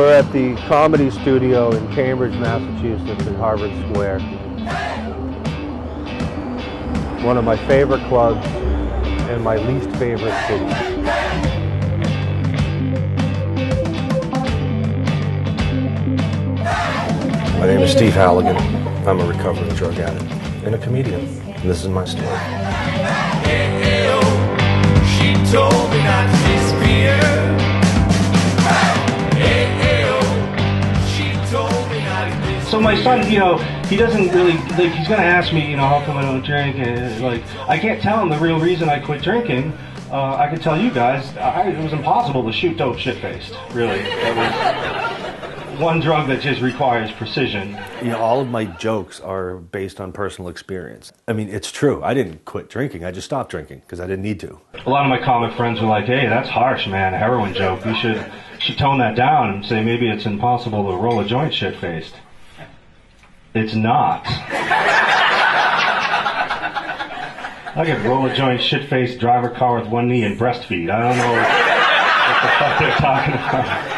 We're at the Comedy Studio in Cambridge, Massachusetts in Harvard Square. One of my favorite clubs and my least favorite city. My name is Steve Halligan. I'm a recovering drug addict and a comedian. And this is my story. She told me not to disappear. So my son, he doesn't really, he's going to ask me, how come I don't drink, and I can't tell him the real reason I quit drinking. I can tell you guys, it was impossible to shoot dope shit-faced, really. That was one drug that just requires precision. All of my jokes are based on personal experience. I mean, it's true. I didn't quit drinking. I just stopped drinking because I didn't need to. A lot of my comic friends were like, hey, that's harsh, man, a heroin joke. You should tone that down and say maybe it's impossible to roll a joint shit-faced. It's not. I could roll a joint, shit-faced, drive a car with one knee and breastfeed. I don't know what the fuck they're talking about.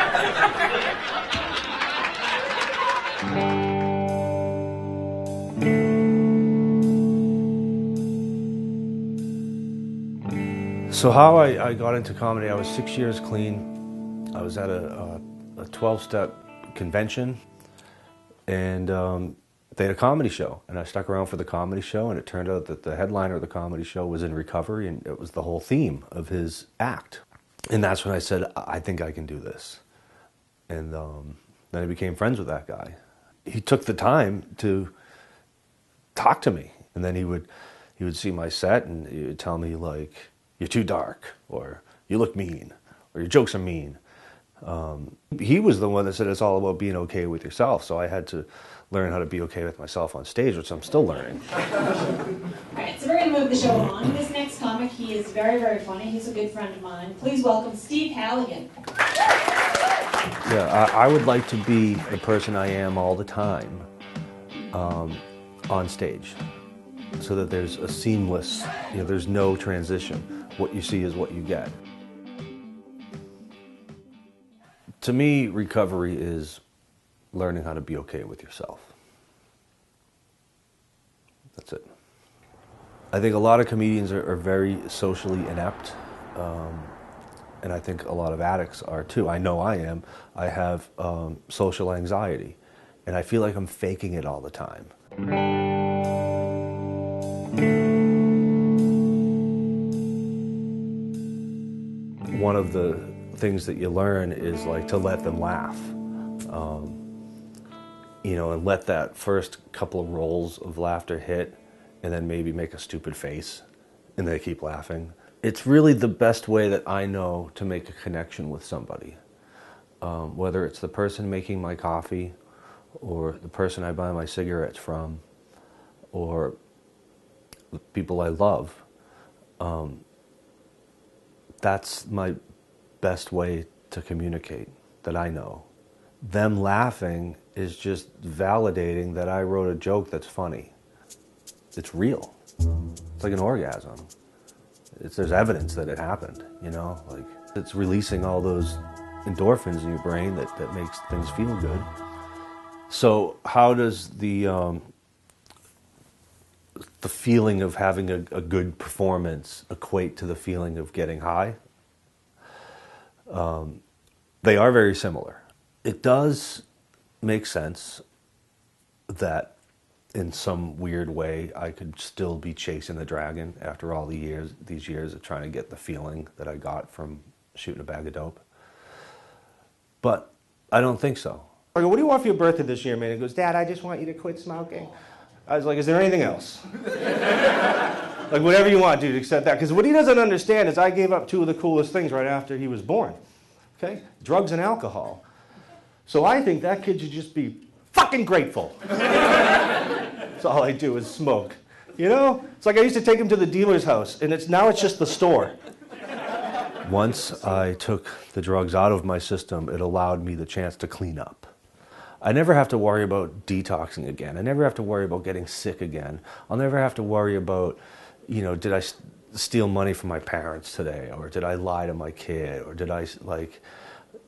So how I got into comedy, I was 6 years clean. I was at a 12-step convention, and they had a comedy show, and I stuck around for the comedy show, and it turned out that the headliner of the comedy show was in recovery, and it was the whole theme of his act. And that's when I said, I think I can do this. And then I became friends with that guy. He took the time to talk to me, and then he would see my set, and he would tell me, like, you're too dark, or you look mean, or your jokes are mean. He was the one that said it's all about being okay with yourself, so I had to learn how to be okay with myself on stage, which I'm still learning. All right, so we're going to move the show on. This next comic, he is very, very funny. He's a good friend of mine. Please welcome Steve Halligan. Yeah, I would like to be the person I am all the time on stage, so that there's a seamless, there's no transition. What you see is what you get. To me, recovery is learning how to be okay with yourself. That's it. I think a lot of comedians are very socially inept, and I think a lot of addicts are too. I know I am. I have social anxiety, and I feel like I'm faking it all the time. One of the things that you learn is like to let them laugh, and let that first couple of rolls of laughter hit, and then maybe make a stupid face, and they keep laughing. It's really the best way that I know to make a connection with somebody, whether it's the person making my coffee, or the person I buy my cigarettes from, or the people I love. That's my best way to communicate that I know. Them laughing is just validating that I wrote a joke that's funny. It's real. It's like an orgasm. There's evidence that it happened, like it's releasing all those endorphins in your brain that makes things feel good. So how does the feeling of having a good performance equate to the feeling of getting high? They are very similar. It does make sense that in some weird way I could still be chasing the dragon after all these years of trying to get the feeling that I got from shooting a bag of dope. But I don't think so. I go, what do you want for your birthday this year, man? He goes, Dad, I just want you to quit smoking. I was like, is there anything else? Like, whatever you want, dude, except that. Because what he doesn't understand is I gave up two of the coolest things right after he was born. Okay? Drugs and alcohol. So I think that kid should just be fucking grateful. That's all I do is smoke. It's like I used to take him to the dealer's house, and now it's just the store. Once I took the drugs out of my system, it allowed me the chance to clean up. I never have to worry about detoxing again. I never have to worry about getting sick again. I'll never have to worry about, did I steal money from my parents today? Or did I lie to my kid? Or did I,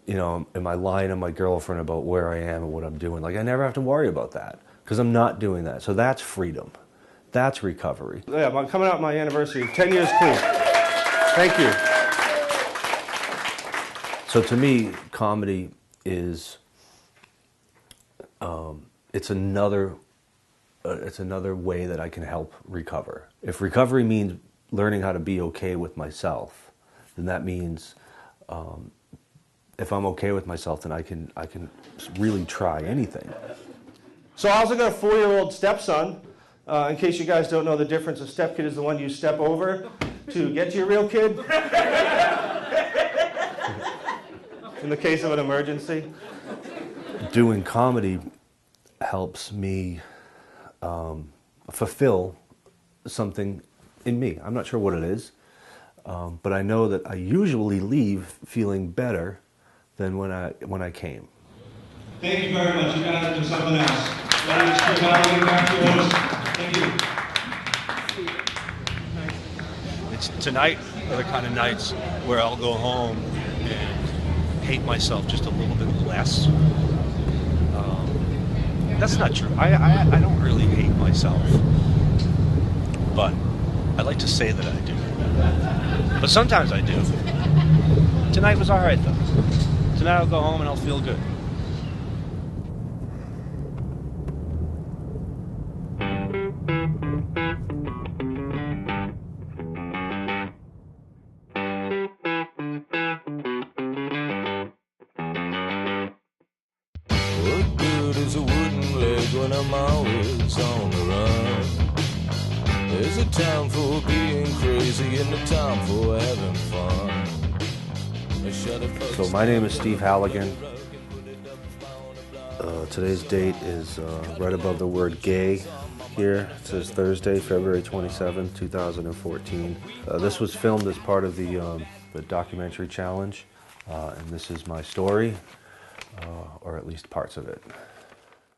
you know, am I lying to my girlfriend about where I am and what I'm doing? Like, I never have to worry about that because I'm not doing that. So that's freedom. That's recovery. Yeah, I'm coming out my anniversary, 10 years clean. Thank you. So to me, comedy is, it's another way that I can help recover. If recovery means learning how to be okay with myself, then that means if I'm okay with myself, then I can really try anything. So I also got a 4-year-old stepson. In case you guys don't know the difference, a step kid is the one you step over to get to your real kid. In the case of an emergency. Doing comedy helps me fulfill something in me. I'm not sure what it is, but I know that I usually leave feeling better than when I came. Thank you very much. You got to do something else. Steve Halligan, back to your host. Thank you. It's tonight are the kind of nights where I'll go home and hate myself just a little bit less. That's not true. I don't really hate myself, but I like to say that I do. But sometimes I do. Tonight was all right though. Tonight I'll go home and I'll feel good. What good is a wooden leg when I'm always on the run? There's a time for being crazy and a time for having fun. So my name is Steve Halligan. Today's date is right above the word gay here. It says Thursday, February 27, 2014. This was filmed as part of the documentary challenge, and this is my story, or at least parts of it.